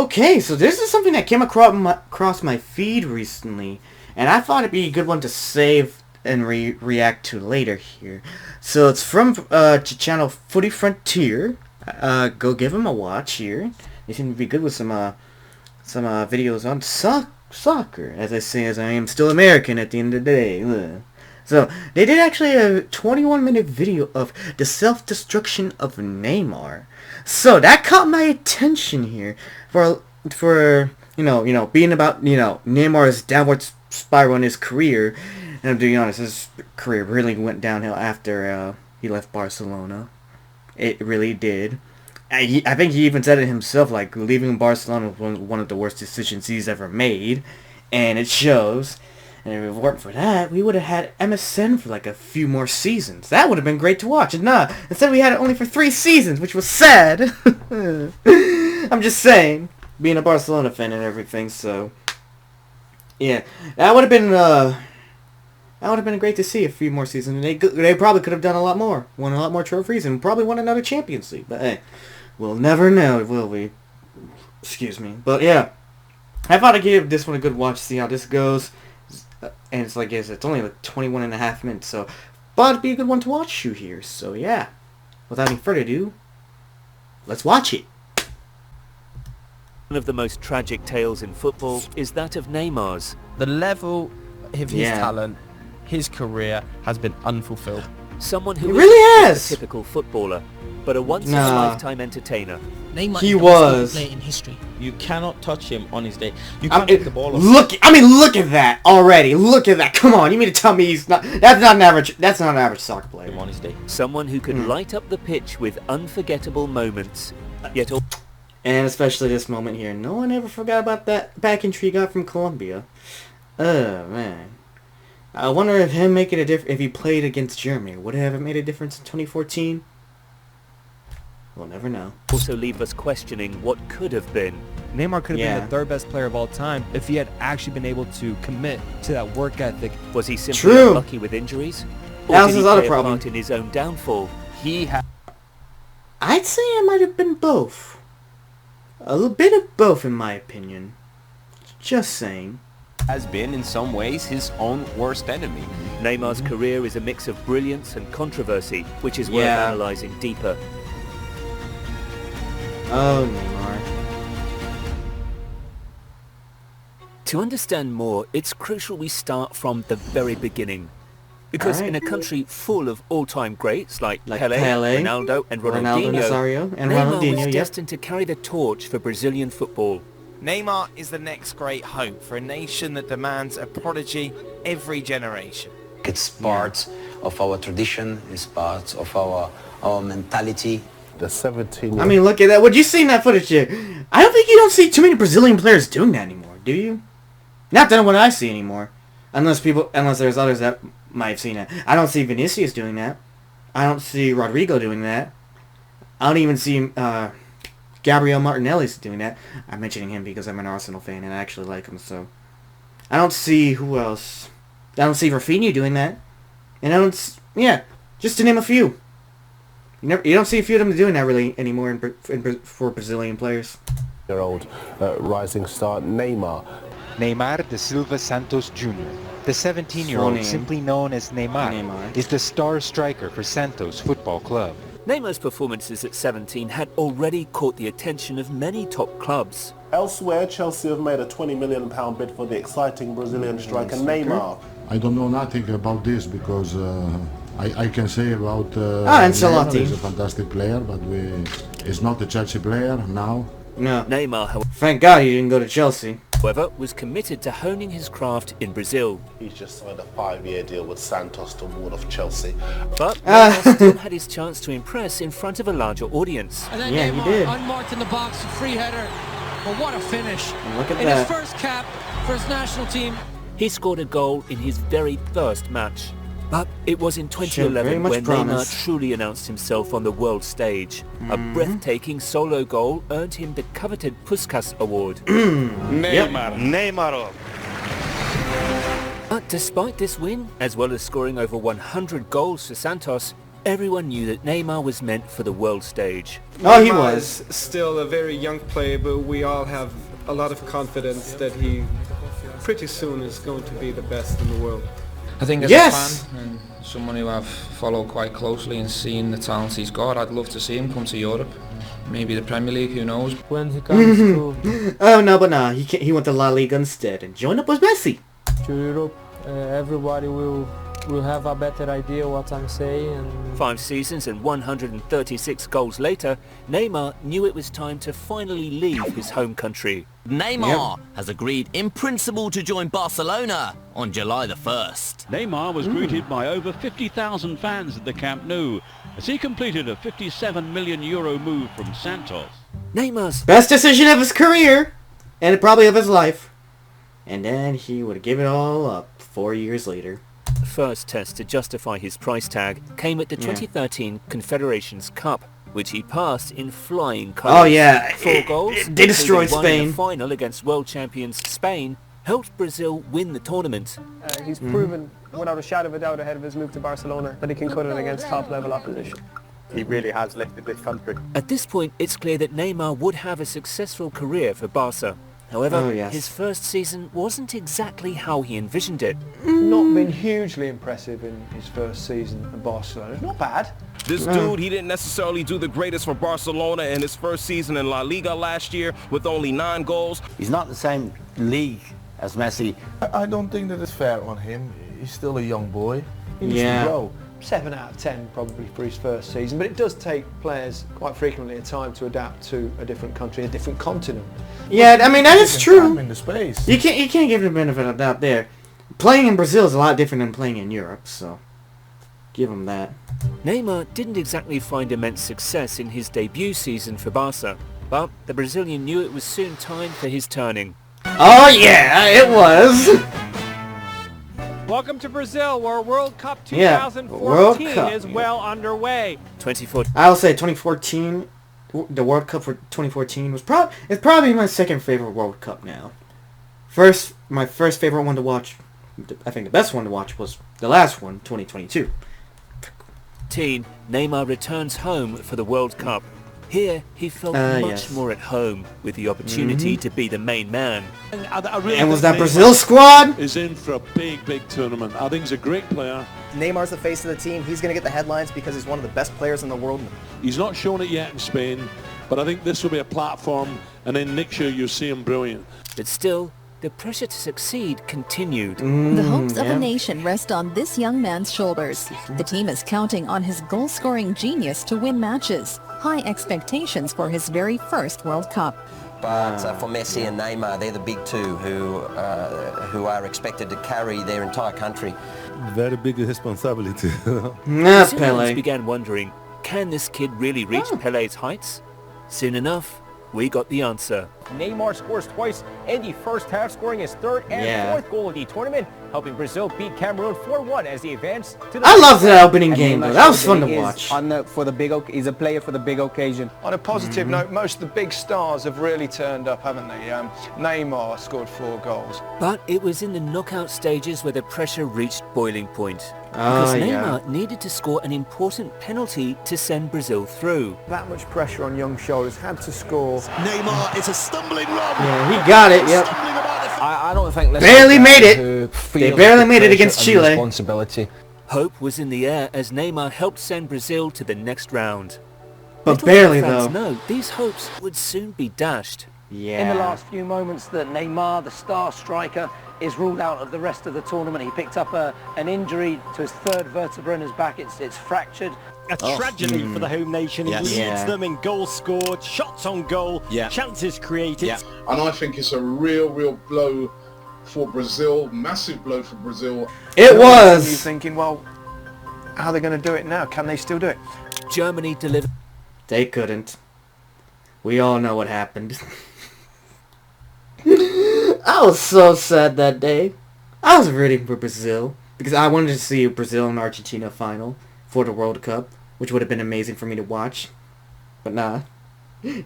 Okay, so this is something that came across my feed recently, and I thought it'd be a good one to save and react to later here. So it's from the channel Footy Frontier. Go give them a watch here. They seem to be good with some videos on soccer, as I say, as I am still American at the end of the day. Ugh. So they did actually a 21-minute video of the self-destruction of Neymar. So that caught my attention here for being about Neymar's downward spiral in his career. And to be honest, his career really went downhill after he left Barcelona. It really did. I think he even said it himself, like, leaving Barcelona was one of the worst decisions he's ever made. And it shows. And if it weren't for that, we would have had MSN for like a few more seasons. That would have been great to watch. And nah, instead we had it only for 3 seasons, which was sad. I'm just saying, being a Barcelona fan and everything, so... Yeah, that would have been great to see a few more seasons. They probably could have done a lot more. Won a lot more trophies and probably won another Champions League. But hey, we'll never know, will we? Excuse me. But yeah, I thought I'd give this one a good watch, see how this goes. And it's like, it's only like 21 and a half minutes, so but it'd be a good one to watch you here. So yeah, without any further ado, let's watch it. One of the most tragic tales in football is that of Neymar's. The level of his talent, his career has been unfulfilled. Someone who really is a typical footballer, but a once-in-a-lifetime entertainer. Neymar he is the was best player in history. You cannot touch him on his day. You can't take the ball off. Look at that already. Look at that. Come on, you mean to tell me he's not? That's not an average soccer player On his day. Someone who could light up the pitch with unforgettable moments. Yet all. And especially this moment here. No one ever forgot about that back entry he got from Colombia. Oh man. I wonder if him making a difference, if he played against Germany, would it have made a difference in 2014? We'll never know. Also leave us questioning what could have been. Neymar could have been the 3rd best player of all time if he had actually been able to commit to that work ethic. Was he simply unlucky with injuries? Or that was did his he other play a problem. part in his own downfall? I'd say it might have been both. A little bit of both, in my opinion. Just saying. Has been in some ways his own worst enemy. Neymar's career is a mix of brilliance and controversy, which is worth analysing deeper. Oh, Neymar. To understand more, it's crucial we start from the very beginning. Because in a country full of all-time greats like Pelé, Ronaldo and Ronaldinho, Neymar was destined to carry the torch for Brazilian football. Neymar is the next great hope for a nation that demands a prodigy every generation. It's part of our tradition, it's part of our mentality. The 17. I mean, look at that. Would you see that footage here? I don't think you don't see too many Brazilian players doing that anymore, do you? Not that what I see anymore. Unless there's others that might have seen it. I don't see Vinicius doing that. I don't see Rodrigo doing that. I don't even see Gabriel Martinelli's doing that. I'm mentioning him because I'm an Arsenal fan and I actually like him, so. I don't see who else. I don't see Rafinha doing that. And I don't, just to name a few. You don't see a few of them doing that really anymore for Brazilian players. Year-old rising star Neymar. Neymar da Silva Santos Jr., the 17-year-old simply known as Neymar, is the star striker for Santos Football Club. Neymar's performances at 17 had already caught the attention of many top clubs. Elsewhere, Chelsea have made a £20 million bid for the exciting Brazilian striker Neymar. I don't know nothing about this because I can say about Neymar, he's a fantastic player, but he's not a Chelsea player now. No. Neymar, thank God he didn't go to Chelsea. However, was committed to honing his craft in Brazil. He's just signed a 5-year deal with Santos to ward off Chelsea. But Neymar still had his chance to impress in front of a larger audience. And then Neymar, he did. Unmarked in the box, free header. But what a finish. Look at in that. His first cap for his national team. He scored a goal in his very first match. But it was in 2011 when Neymar truly announced himself on the world stage. A breathtaking solo goal earned him the coveted Puskás Award. Neymar. But despite this win, as well as scoring over 100 goals for Santos, everyone knew that Neymar was meant for the world stage. Oh, he was. Still a very young player, but we all have a lot of confidence that he pretty soon is going to be the best in the world. I think as a fan and someone who I've followed quite closely and seen the talent he's got, I'd love to see him come to Europe. Maybe the Premier League, who knows? When he comes to... Oh, no, but nah. He went to La Liga instead and joined up with Messi. To Europe, everybody will have a better idea what I'm saying. And 5 seasons and 136 goals later, Neymar knew it was time to finally leave his home country. Neymar has agreed in principle to join Barcelona on July the 1st. Neymar was greeted by over 50,000 fans at the Camp Nou as he completed a €57 million move from Santos. Neymar's best decision of his career, and probably of his life. And then he would give it all up 4 years later. First test to justify his price tag came at the 2013 Confederations Cup, which he passed in flying colours. Oh yeah, 4 goals. They destroyed Spain. In the final against world champions Spain helped Brazil win the tournament. He's proven without a shadow of a doubt ahead of his move to Barcelona that he can cut it against top level opposition. He really has lifted this country. At this point, it's clear that Neymar would have a successful career for Barca. However, his first season wasn't exactly how he envisioned it. Not been hugely impressive in his first season at Barcelona. Not bad. This dude, he didn't necessarily do the greatest for Barcelona in his first season in La Liga last year with only 9 goals. He's not the same league as Messi. I don't think that it's fair on him. He's still a young boy. He needs to grow. 7 out of 10 probably for his first season, but it does take players quite frequently a time to adapt to a different country, a different continent. Yeah, I mean that is true. In the space. You can't give him the benefit of the doubt there. Playing in Brazil is a lot different than playing in Europe, so give him that. Neymar didn't exactly find immense success in his debut season for Barca, but the Brazilian knew it was soon time for his turning. Oh yeah, it was. Welcome to Brazil, where World Cup 2014 is well underway. 2014. I'll say 2014, the World Cup for 2014 was probably my second favorite World Cup now. My first favorite one to watch, I think the best one to watch was the last one, 2022. Neymar returns home for the World Cup. Here, he felt much more at home with the opportunity to be the main man. And was that Brazil squad? Is in for a big tournament. I think he's a great player. Neymar's the face of the team. He's going to get the headlines because he's one of the best players in the world. He's not shown it yet in Spain, but I think this will be a platform, and then next year you'll see him brilliant. But still, the pressure to succeed continued. The hopes of a nation rest on this young man's shoulders. The team is counting on his goal-scoring genius to win matches. High expectations for his very first World Cup. But for Messi and Neymar, they're the big two who are expected to carry their entire country. Very big responsibility. Brazilians began wondering, can this kid really reach Pele's heights? Soon enough, we got the answer. Neymar scores twice in the first half, scoring his third and fourth goal of the tournament, helping Brazil beat Cameroon 4-1 as they advance to the... I loved that opening game, though. That was fun to watch. He's a player for the big occasion. On a positive note, most of the big stars have really turned up, haven't they? Neymar scored 4 goals. But it was in the knockout stages where the pressure reached boiling point. Because Neymar needed to score an important penalty to send Brazil through. That much pressure on young shoulders, had to score. Neymar is a stumbling run. Yeah, he got it, yep. I don't think... Barely made it. They barely made it against Chile. Responsibility. Hope was in the air as Neymar helped send Brazil to the next round. But barely, though. No, these hopes would soon be dashed. Yeah. In the last few moments that Neymar, the star striker, is ruled out of the rest of the tournament. He picked up an injury to his third vertebra in his back. It's fractured. A tragedy for the home nation. He leads them in goals scored, shots on goal, chances created. And I think it's a real blow for Brazil, massive blow for Brazil. It was. You're thinking, well, how are they going to do it now? Can they still do it? Germany delivered. They couldn't. We all know what happened. I was so sad that day. I was rooting for Brazil because I wanted to see a Brazil and Argentina final for the World Cup, which would have been amazing for me to watch. But nah.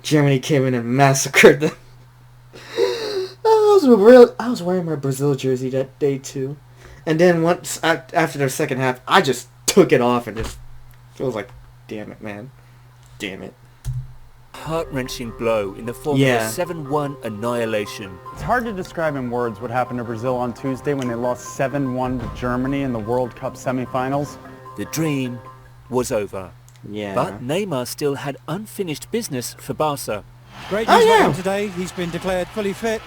Germany came in and massacred them. I was wearing my Brazil jersey that day too. And then once after the second half, I just took it off and just Feels like, damn it, man. Damn it. Heart-wrenching blow in the form of a 7-1 annihilation. It's hard to describe in words what happened to Brazil on Tuesday when they lost 7-1 to Germany in the World Cup semi-finals. The dream was over. Yeah. But Neymar still had unfinished business for Barca. Great news for him today. He's been declared fully fit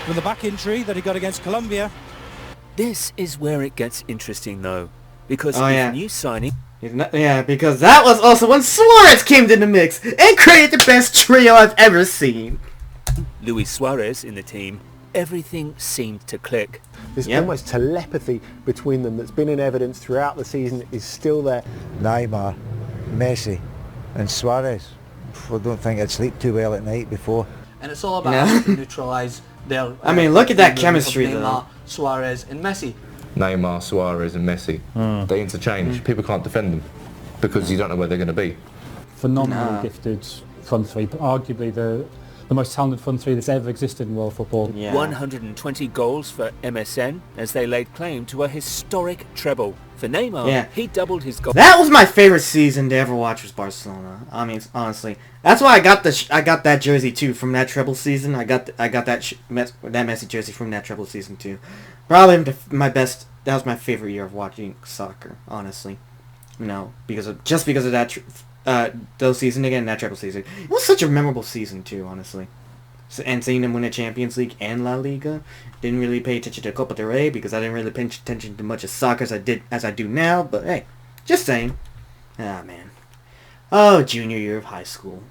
from the back injury that he got against Colombia. This is where it gets interesting, though, because his new signing... because that was also when Suarez came to the mix and created the best trio I've ever seen. Luis Suarez in the team, everything seemed to click. There's almost telepathy between them that's been in evidence throughout the season, is still there. Neymar, Messi and Suarez. I don't think I'd sleep too well at night before. And it's all about how to neutralise their... I mean, look at that chemistry, Neymar, though. Suarez and Messi. Neymar, Suarez and Messi, they interchange. People can't defend them because you don't know where they're going to be. Phenomenally gifted front three, arguably the most talented front three that's ever existed in world football. 120 goals for MSN as they laid claim to a historic treble. For Neymar, he doubled his goal. That was my favorite season to ever watch was Barcelona. I mean, honestly, that's why I got that jersey too from that treble season. I got that Messi jersey from that treble season too. Probably that was my favorite year of watching soccer, honestly. Because of that those season again, that treble season. It was such a memorable season too, honestly. And seeing them win the Champions League and La Liga. Didn't really pay attention to Copa del Rey because I didn't really pay attention to much of soccer as I do now. But hey, just saying. Ah, man. Oh, junior year of high school.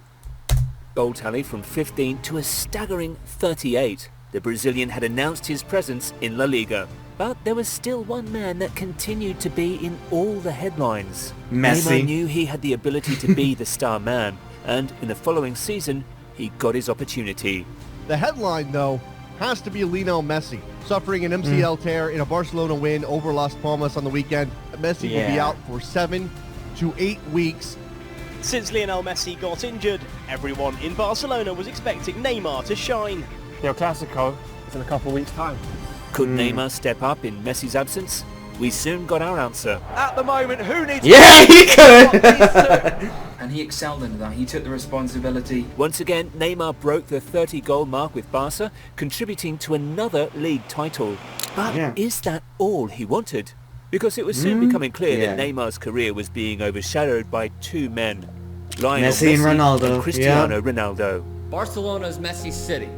Goal tally from 15 to a staggering 38. The Brazilian had announced his presence in La Liga. But there was still one man that continued to be in all the headlines. Messi. Neymar knew he had the ability to be the star man. And in the following season, he got his opportunity. The headline, though, has to be Lionel Messi. Suffering an MCL tear in a Barcelona win over Las Palmas on the weekend. Messi will be out for 7 to 8 weeks. Since Lionel Messi got injured, everyone in Barcelona was expecting Neymar to shine. El Clasico is in a couple of weeks' time. Could Neymar step up in Messi's absence? We soon got our answer. At the moment, who needs... Yeah, he could! And he excelled in that. He took the responsibility. Once again, Neymar broke the 30-goal mark with Barca, contributing to another league title. But is that all he wanted? Because it was soon becoming clear that Neymar's career was being overshadowed by two men. Lionel Messi and Ronaldo. And Cristiano Ronaldo. Barcelona is Messi's city.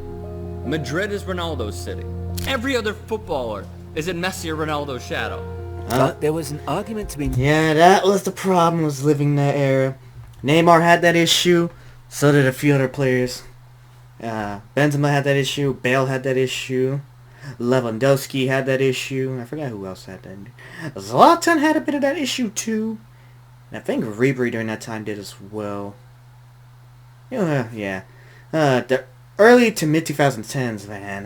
Madrid is Ronaldo's city. Every other footballer is in Messi or Ronaldo's shadow. But there was an argument to be... Yeah, that was the problem was living that era. Neymar had that issue, so did a few other players. Benzema had that issue, Bale had that issue, Lewandowski had that issue, I forgot who else had that. Zlatan had a bit of that issue too. And I think Ribery during that time did as well. The early to mid 2010s, man.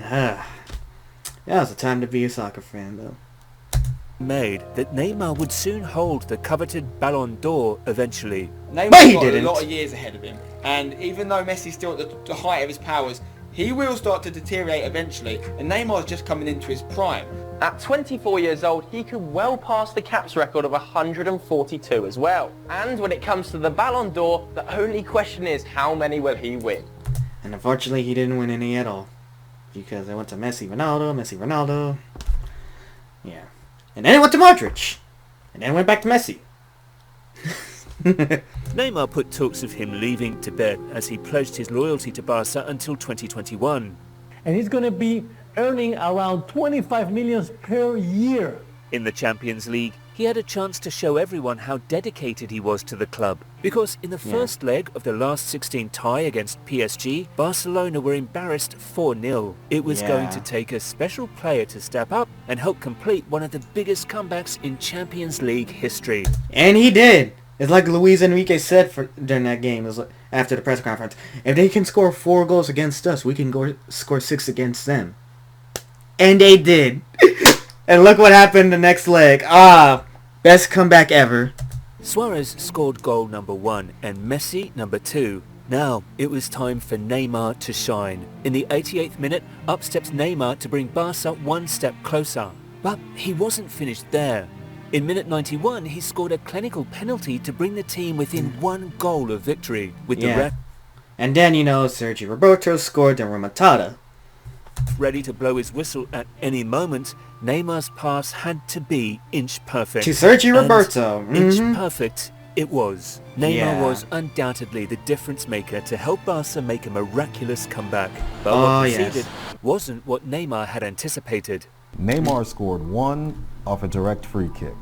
That was the time to be a soccer fan, though. Made that Neymar would soon hold the coveted Ballon d'Or eventually. Neymar's got a lot of years ahead of him, and even though Messi's still at the height of his powers, he will start to deteriorate eventually, and Neymar's just coming into his prime. At 24 years old, he could well pass the Caps record of 142 as well. And when it comes to the Ballon d'Or, the only question is how many will he win? And unfortunately, he didn't win any at all. Because it went to Messi, Ronaldo. Yeah. And then it went to Modric. And then it went back to Messi. Neymar put talks of him leaving to bed as he pledged his loyalty to Barca until 2021. And he's going to be earning around 25 million per year. In the Champions League, he had a chance to show everyone how dedicated he was to the club. Because in the first leg of the last 16 tie against PSG, Barcelona were embarrassed 4-0. It was going to take a special player to step up and help complete one of the biggest comebacks in Champions League history. And he did. It's like Luis Enrique said during that game, after the press conference. If they can score 4 goals against us, we can score 6 against them. And they did. And look what happened the next leg. Best comeback ever. Suarez scored goal number 1 and Messi number 2. Now it was time for Neymar to shine. In the 88th minute, up steps Neymar to bring Barca one step closer. But he wasn't finished there. In minute 91, he scored a clinical penalty to bring the team within 1 goal of victory, with the ref... And then, you know, Sergio Roberto scored the remontada. Ready to blow his whistle at any moment, Neymar's pass had to be inch perfect. To Sergio Roberto. Inch perfect it was. Neymar was undoubtedly the difference maker to help Barca make a miraculous comeback. But what preceded wasn't what Neymar had anticipated. Neymar scored 1 off a direct free kick,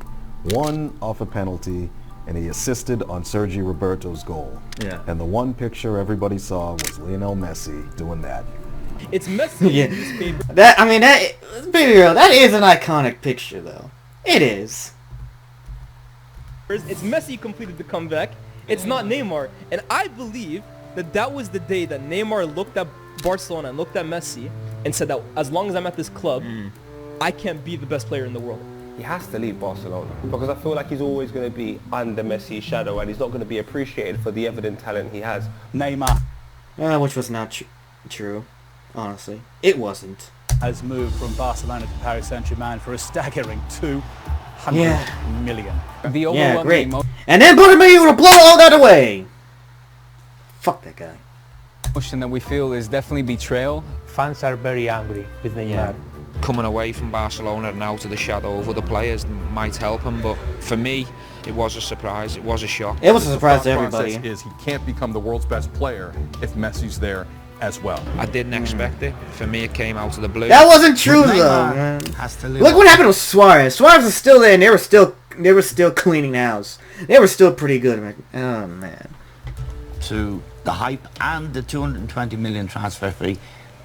1 off a penalty, and he assisted on Sergio Roberto's goal. Yeah. And the one picture everybody saw was Lionel Messi doing that. It's Messi. That is an iconic picture, though. It is. It's Messi who completed the comeback. It's not Neymar. And I believe that that was the day that Neymar looked at Barcelona and looked at Messi and said that as long as I'm at this club, I can't be the best player in the world. He has to leave Barcelona because I feel like he's always going to be under Messi's shadow and he's not going to be appreciated for the evident talent he has. Neymar. Which was not true, honestly. It wasn't. Has moved from Barcelona to Paris Saint-Germain for a staggering 200 million. The great. And then Bartomeu will blow all that away. Fuck that guy. Emotion that we feel is definitely betrayal. Fans are very angry with Neymar. Coming away from Barcelona and out of the shadow of other players might help him, but for me, it was a surprise. It was a shock. It was a surprise to everybody. Is he can't become the world's best player if Messi's there as well. I didn't expect it. For me, it came out of the blue. That wasn't true though, man. Look what happened with Suarez. Suarez was still there, and they were still cleaning house. They were still pretty good, man. Oh man. To the hype and the 220 million transfer fee,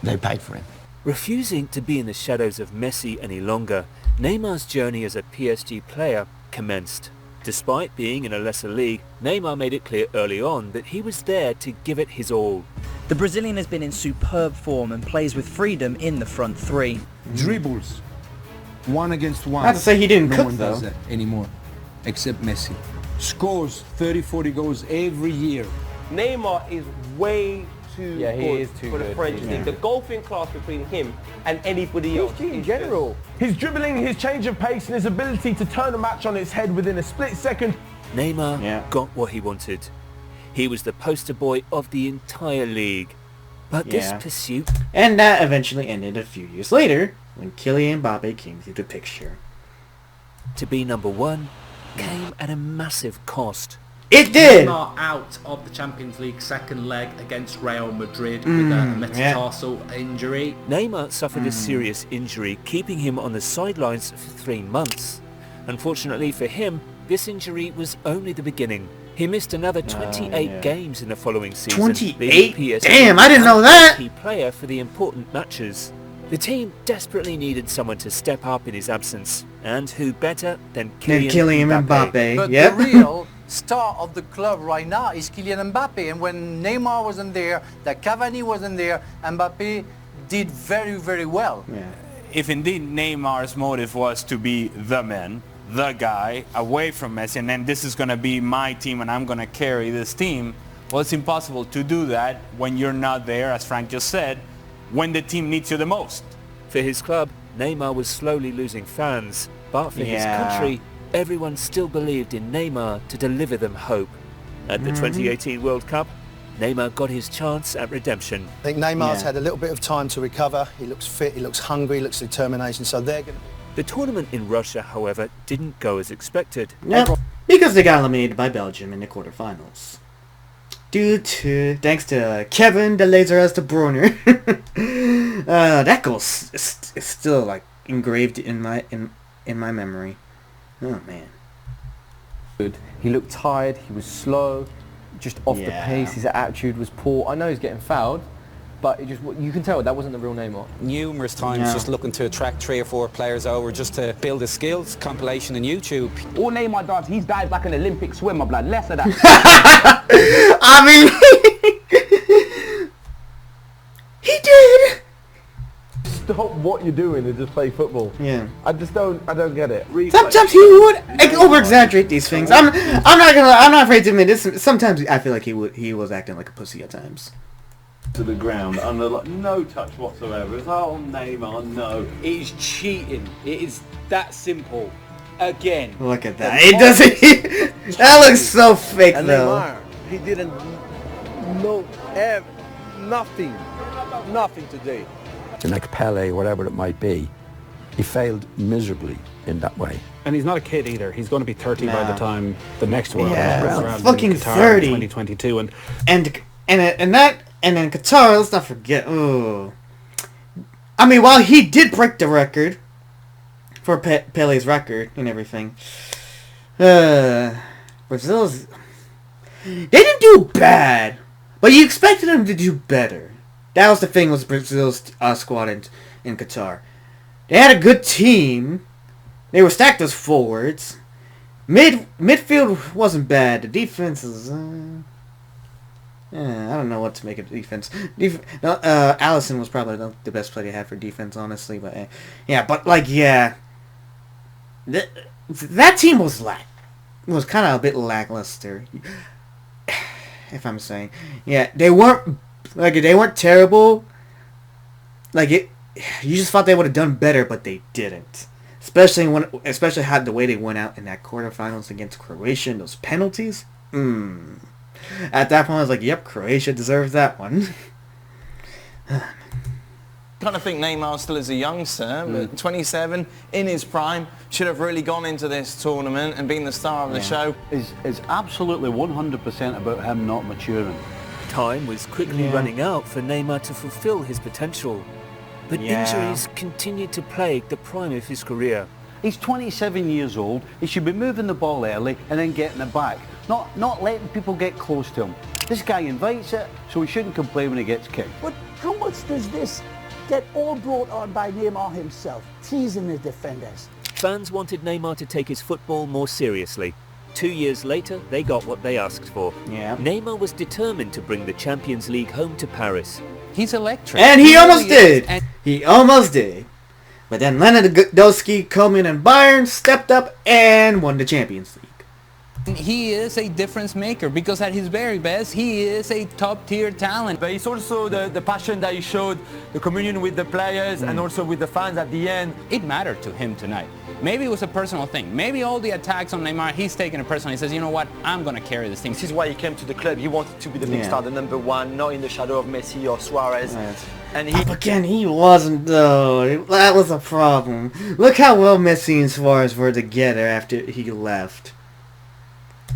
they paid for him. Refusing to be in the shadows of Messi any longer, Neymar's journey as a PSG player commenced. Despite being in a lesser league, Neymar made it clear early on that he was there to give it his all. The Brazilian has been in superb form and plays with freedom in the front three. Dribbles, 1 against 1. I have to say he didn't no cook one though. does that anymore, except Messi. Scores 30-40 goals every year. Neymar is way too good for the French Yeah. league. The golfing class between him and anybody else in general. His dribbling, his change of pace and his ability to turn a match on its head within a split second. Neymar got what he wanted. He was the poster boy of the entire league. But this pursuit... And that eventually ended a few years later when Kylian Mbappe came through the picture. To be number 1 came at a massive cost. It did! Neymar out of the Champions League second leg against Real Madrid with a metatarsal injury. Neymar suffered a serious injury, keeping him on the sidelines for 3 months. Unfortunately for him, this injury was only the beginning. He missed another 28 games in the following season. 28? Damn, I didn't know that! Key player for the important matches. The team desperately needed someone to step up in his absence, and who better than Kylian Mbappe? But the real star of the club right now is Kylian Mbappe, and when Neymar wasn't there, that Cavani wasn't there, Mbappe did very, very well. If indeed Neymar's motive was to be the man, the guy, away from Messi, and then this is going to be my team and I'm going to carry this team, well, it's impossible to do that when you're not there, as Frank just said, when the team needs you the most. For his club, Neymar was slowly losing fans, but for his country, everyone still believed in Neymar to deliver them hope. At the 2018 World Cup, Neymar got his chance at redemption. I think Neymar's had a little bit of time to recover. He looks fit, he looks hungry, he looks determination, so they're going to... The tournament in Russia, however, didn't go as expected. Yep, because they got eliminated by Belgium in the quarterfinals. Thanks to Kevin the Laser as De Bruyne. That goal is still like engraved in my memory. Oh man. He looked tired, he was slow, just off the pace, his attitude was poor. I know he's getting fouled, but you can tell that wasn't the real Neymar. Numerous times just looking to attract 3 or 4 players over just to build his skills, compilation on YouTube. All Neymar does, he's dived like an Olympic swimmer, blood, less of that. I mean, he did. Stop what you're doing and just play football. Yeah. I don't get it. Sometimes he would over-exaggerate these things. I'm not afraid to admit this. Sometimes I feel like he was acting like a pussy at times. To the ground under no touch whatsoever. It's oh Neymar, no. It is cheating. It is that simple. again. Look at that. It doesn't. That looks so fake, and though. Neymar, he didn't know nothing today. Like Pele, whatever it might be, he failed miserably in that way. And he's not a kid either. He's going to be 30 by the time the next World Cup is around fucking in Qatar 30. in 2022. And then Qatar. Let's not forget. Ooh. I mean, while he did break the record for Pele's record and everything, Brazil's they didn't do bad, but you expected them to do better. That was the thing with Brazil's squad in Qatar. They had a good team. They were stacked as forwards. Midfield wasn't bad. The defense is... I don't know what to make of defense. Allison was probably the best player they had for defense, honestly. But that team was kind of a bit lackluster. If I'm saying, they weren't terrible. You just thought they would have done better, but they didn't. Especially how the way they went out in that quarterfinals against Croatia and those penalties. At that point, I was like, "Yep, Croatia deserves that one." Kind of think Neymar still is a youngster, but 27, in his prime, should have really gone into this tournament and been the star of the show. It's absolutely 100% about him not maturing. Time was quickly running out for Neymar to fulfill his potential. But injuries continued to plague the prime of his career. He's 27 years old. He should be moving the ball early and then getting it back. Not letting people get close to him. This guy invites it, so he shouldn't complain when he gets kicked. But how much does this get all brought on by Neymar himself, teasing the defenders? Fans wanted Neymar to take his football more seriously. 2 years later, they got what they asked for. Neymar was determined to bring the Champions League home to Paris. He's electric. And he almost did. He almost did. But then Lewandowski, Koeman, and Bayern stepped up and won the Champions League. He is a difference maker because at his very best, he is a top-tier talent. But it's also the passion that he showed, the communion with the players and also with the fans at the end. It mattered to him tonight. Maybe it was a personal thing. Maybe all the attacks on Neymar, he's taking it personally. He says, you know what, I'm going to carry this thing. This is why he came to the club. He wanted to be the big star, the number one, not in the shadow of Messi or Suarez. And he wasn't, though. That was a problem. Look how well Messi and Suarez were together after he left.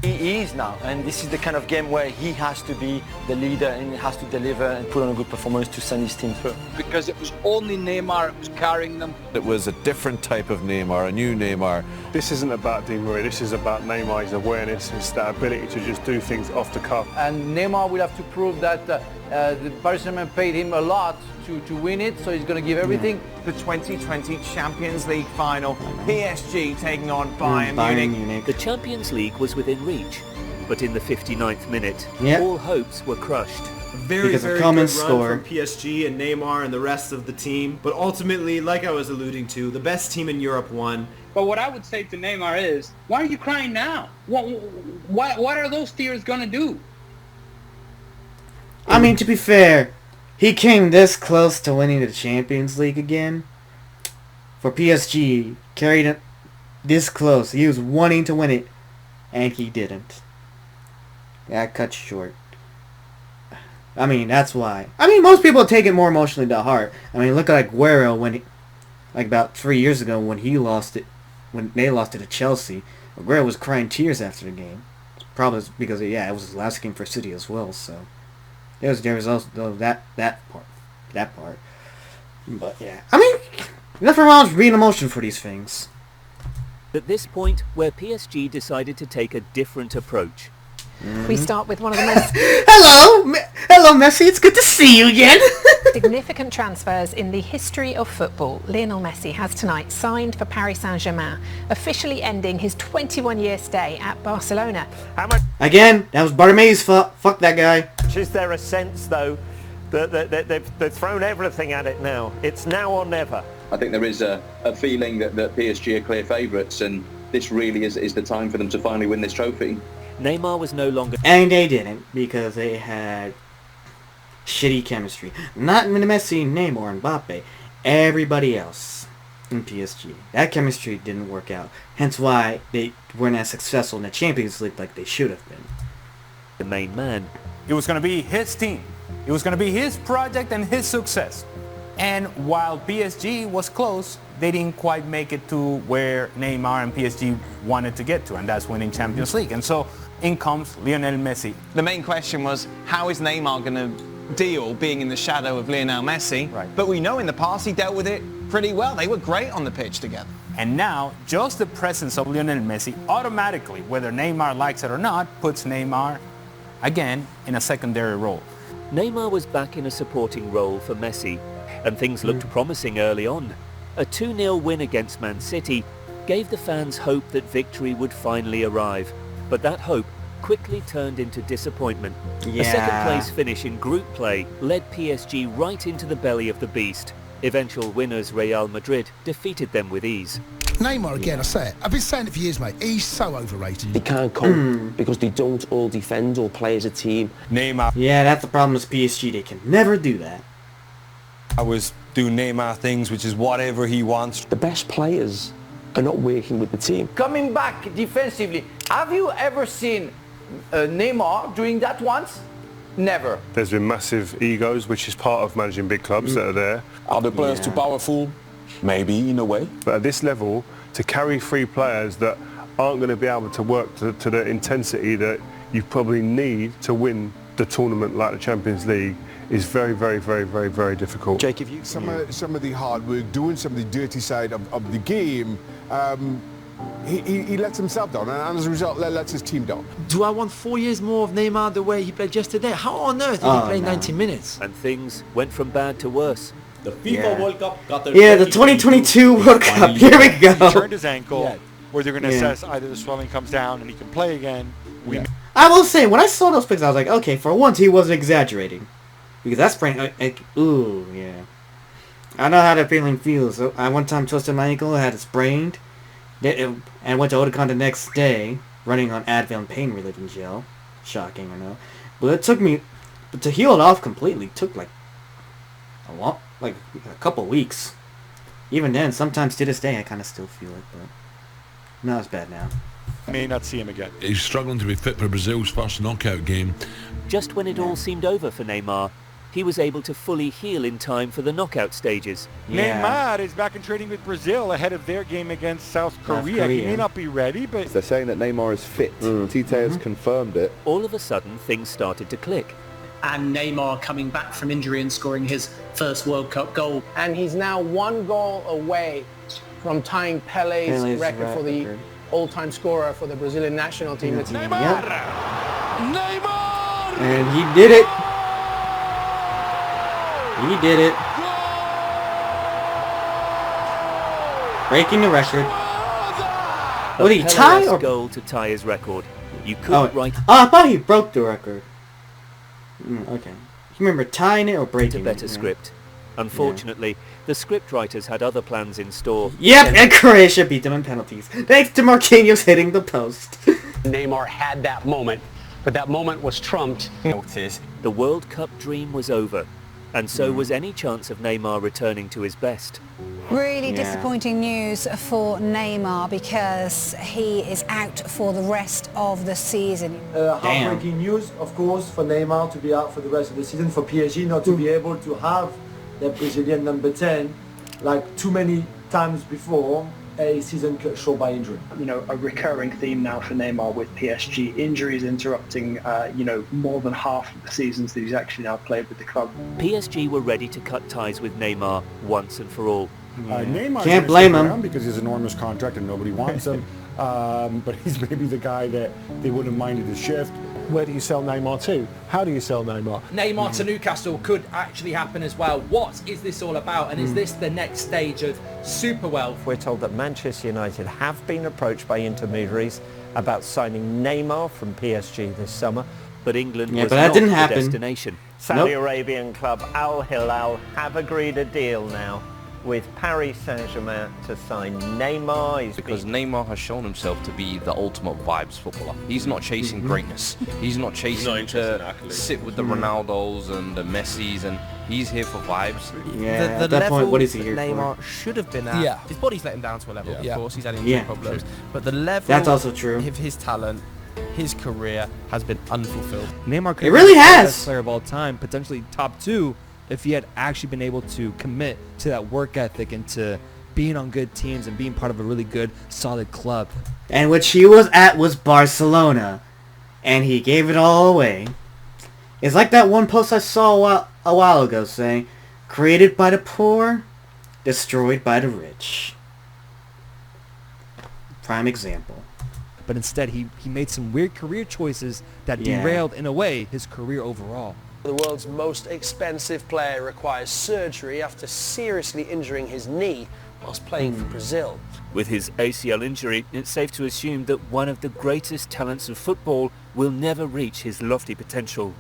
He is now, and this is the kind of game where he has to be the leader and he has to deliver and put on a good performance to send his team through. Because it was only Neymar who was carrying them. It was a different type of Neymar, a new Neymar. This isn't about Di Maria, this is about Neymar's awareness, his that ability to just do things off the cuff. And Neymar will have to prove that the Paris Saint-Germain paid him a lot to win it, so he's going to give everything. The 2020 Champions League final, PSG taking on Bayern Munich. The Champions League was within reach, but in the 59th minute, all hopes were crushed. Very good run from PSG and Neymar and the rest of the team. But ultimately, like I was alluding to, the best team in Europe won. But what I would say to Neymar is, why are you crying now? What are those tears going to do? I mean, to be fair, he came this close to winning the Champions League again. For PSG, carried it this close. He was wanting to win it, and he didn't. That cut short. I mean, that's why. I mean, most people take it more emotionally to heart. I mean, look at Aguero like about 3 years ago when he lost it, when they lost it to Chelsea. Aguero was crying tears after the game. Probably because it was his last game for City as well. So there was also that part. But yeah, I mean, nothing wrong with being emotional for these things. At this point, where PSG decided to take a different approach. We start with one of the most... Hello, Messi. It's good to see you again. significant transfers in the history of football. Lionel Messi has tonight signed for Paris Saint-Germain, officially ending his 21-year stay at Barcelona. Again, that was Bartomeu's fault. Fuck that guy. Is there a sense, though, that they've thrown everything at it now? It's now or never. I think there is a feeling that PSG are clear favourites, and this really is the time for them to finally win this trophy. Neymar was no longer... And they didn't, because they had shitty chemistry. Not Messi, Neymar, and Mbappe. Everybody else. in PSG. That chemistry didn't work out. Hence why they weren't as successful in the Champions League like they should have been. The main man. It was going to be his team. It was going to be his project and his success. And while PSG was close, they didn't quite make it to where Neymar and PSG wanted to get to, and that's winning Champions League. And so in comes Lionel Messi. The main question was, how is Neymar going to deal being in the shadow of Lionel Messi? Right. But we know in the past he dealt with it pretty well. They were great on the pitch together. And now, just the presence of Lionel Messi automatically, whether Neymar likes it or not, puts Neymar, again, in a secondary role. Neymar was back in a supporting role for Messi, and things looked promising early on. A 2-0 win against Man City gave the fans hope that victory would finally arrive, but that hope quickly turned into disappointment. Yeah. A second-place finish in group play led PSG right into the belly of the beast. Eventual winners Real Madrid defeated them with ease. Neymar, again, I say it. I've been saying it for years, mate. He's so overrated. They can't cope because they don't all defend or play as a team. Neymar. Yeah, that's the problem with PSG. They can never do that. I was doing Neymar things, which is whatever he wants. The best players are not working with the team. Coming back defensively, have you ever seen Neymar doing that once? Never. There's been massive egos, which is part of managing big clubs that are there. Are the players too powerful? Maybe, in a way. But at this level, to carry 3 players that aren't going to be able to work to the intensity that you probably need to win the tournament like the Champions League is very, very, very, very, very difficult. Jake, if you... Some of the hard work, doing some of the dirty side of the game, he lets himself down, and as a result, lets his team down. Do I want 4 years more of Neymar the way he played yesterday? How on earth did he play 90 minutes? And things went from bad to worse. The FIFA World Cup got their... Yeah, the 2022 World Cup. Here we go. He turned his ankle, where they're going to assess either the swelling comes down and he can play again. I will say, when I saw those pictures, I was like, okay, for once he wasn't exaggerating. Because that's sprain... ooh, yeah. I know how that feeling feels. So I one time twisted my ankle, had it sprained, and went to Otakon the next day, running on Advil and pain relieving gel. Shocking, I know. But it took me... But to heal it off completely took like a couple weeks. Even then, sometimes to this day, I kind of still feel it, but not as bad now. May not see him again. He's struggling to be fit for Brazil's first knockout game. Just when it all seemed over for Neymar, he was able to fully heal in time for the knockout stages. Neymar is back in training with Brazil ahead of their game against South Korea. He may not be ready, but... They're saying that Neymar is fit. Tite has confirmed it. All of a sudden, things started to click. And Neymar coming back from injury and scoring his first World Cup goal. And he's now 1 goal away from tying Pele's record for the all-time scorer for the Brazilian national team. It's Neymar! Yep. Neymar! And he did it. He did it. Breaking the record. Did he tie or goal to tie his record? You couldn't write. Oh, I thought he broke the record. Okay. You remember tying it or breaking a better script. Unfortunately, the scriptwriters had other plans in store. Yep, and Croatia beat them in penalties. Thanks to Marquinhos hitting the post. Neymar had that moment, but that moment was trumped. The World Cup dream was over, and so was any chance of Neymar returning to his best. Really disappointing news for Neymar because he is out for the rest of the season. Heartbreaking news, of course, for Neymar to be out for the rest of the season, for PSG not to be able to have their Brazilian number 10 like too many times before, a season cut short by injury. You know, a recurring theme now for Neymar with PSG. Injuries interrupting, more than half of the seasons that he's actually now played with the club. PSG were ready to cut ties with Neymar once and for all. Neymar can't blame him because he's an enormous contract and nobody wants him. But he's maybe the guy that they wouldn't have minded to shift. Where do you sell Neymar to? How do you sell Neymar? Neymar to Newcastle could actually happen as well. What is this all about? And is this the next stage of super wealth? We're told that Manchester United have been approached by intermediaries about signing Neymar from PSG this summer. But England was but that not didn't the happen. destination. Saudi Arabian club Al Hilal have agreed a deal now with Paris Saint-Germain to sign Neymar. Because Neymar has shown himself to be the ultimate vibes footballer. He's not chasing greatness. He's not chasing to sit with the Ronaldos and the Messis, and He's here for vibes. Yeah, at that point, what is he here Neymar for? should have been at. Yeah. His body's let him down to a level, of course. He's had injury Yeah, problems. true. But the level That's also true. of his talent, his career has been unfulfilled. Neymar could It really have been the has. best player of all time, potentially top 2, if he had actually been able to commit to that work ethic and to being on good teams and being part of a really good, solid club. And which he was at was Barcelona. And he gave it all away. It's like that one post I saw a while ago saying, created by the poor, destroyed by the rich. Prime example. But instead, he made some weird career choices that derailed, in a way, his career overall. The world's most expensive player requires surgery after seriously injuring his knee whilst playing for Brazil. With his ACL injury, it's safe to assume that one of the greatest talents of football will never reach his lofty potential.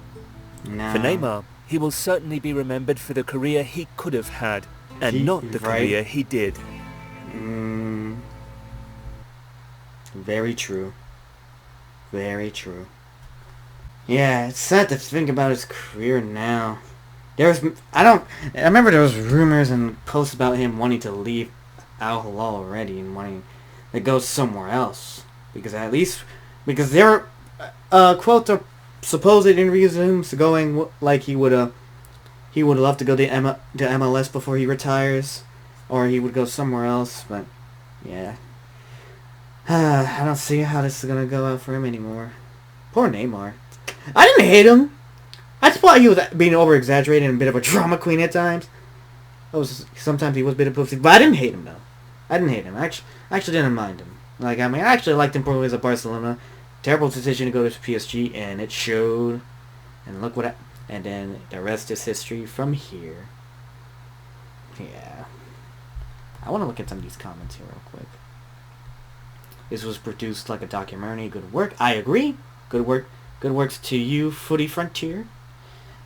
No. For Neymar, he will certainly be remembered for the career he could have had, and not the career he did. Very true. Very true. Yeah, it's sad to think about his career now. I remember there was rumors and posts about him wanting to leave Al Hilal already and wanting to go somewhere else. Because there are quotes or supposed interviews of him going like he would love to go to MLS before he retires, or he would go somewhere else. But yeah, I don't see how this is gonna go out for him anymore. Poor Neymar. I didn't hate him. I just thought he was being over-exaggerated and a bit of a drama queen at times. Sometimes he was a bit of a pussy, but I didn't hate him, though. I didn't hate him. I actually didn't mind him. I actually liked him for when he was at Barcelona. Terrible decision to go to PSG, and it showed. And look what and then the rest is history from here. Yeah. I want to look at some of these comments here real quick. This was produced like a documentary. Good work. I agree. Good work. Good works to you, Footy Frontier.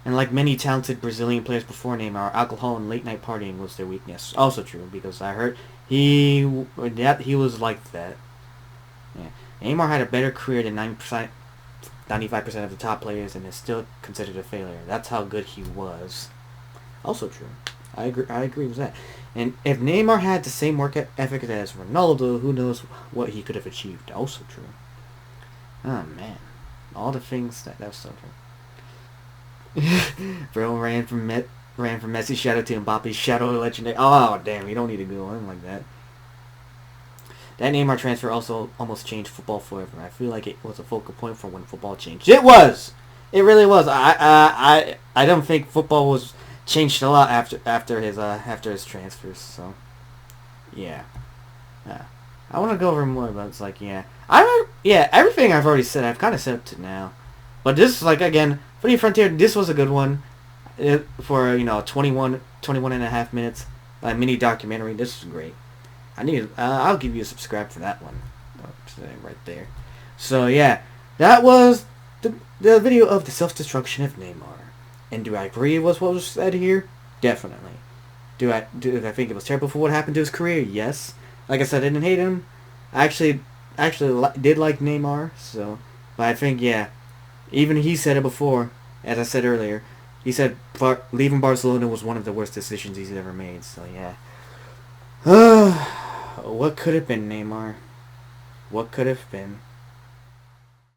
And like many talented Brazilian players before Neymar, alcohol and late night partying was their weakness. Also true, because I heard he was like that. Yeah. Neymar had a better career than 95% of the top players and is still considered a failure. That's how good he was. Also true. I agree with that. And if Neymar had the same work ethic as Ronaldo, who knows what he could have achieved. Also true. Oh man. All the things that was so true. Bro ran from Messi's shadow to Mbappe's shadow legendary. Oh damn, you don't need to go on like that. That Neymar transfer also almost changed football forever. I feel like it was a focal point for when football changed. It was. It really was. I don't think football was changed a lot after his transfers. So yeah. I want to go over more, but it's like everything I've already said, I've kind of said up to now. But this is like, again, Footy Frontier, this was a good one for 21 and a half minutes mini documentary. This is great. I'll give you a subscribe for that one right there. So yeah, that was the video of the self-destruction of Neymar. And do I agree with what was said here? Definitely. Do I think it was terrible for what happened to his career? Yes. Like I said, I didn't hate him. I actually did like Neymar. So, but I think even he said it before. As I said earlier, he said leaving Barcelona was one of the worst decisions he's ever made. So yeah. What could have been, Neymar? What could have been?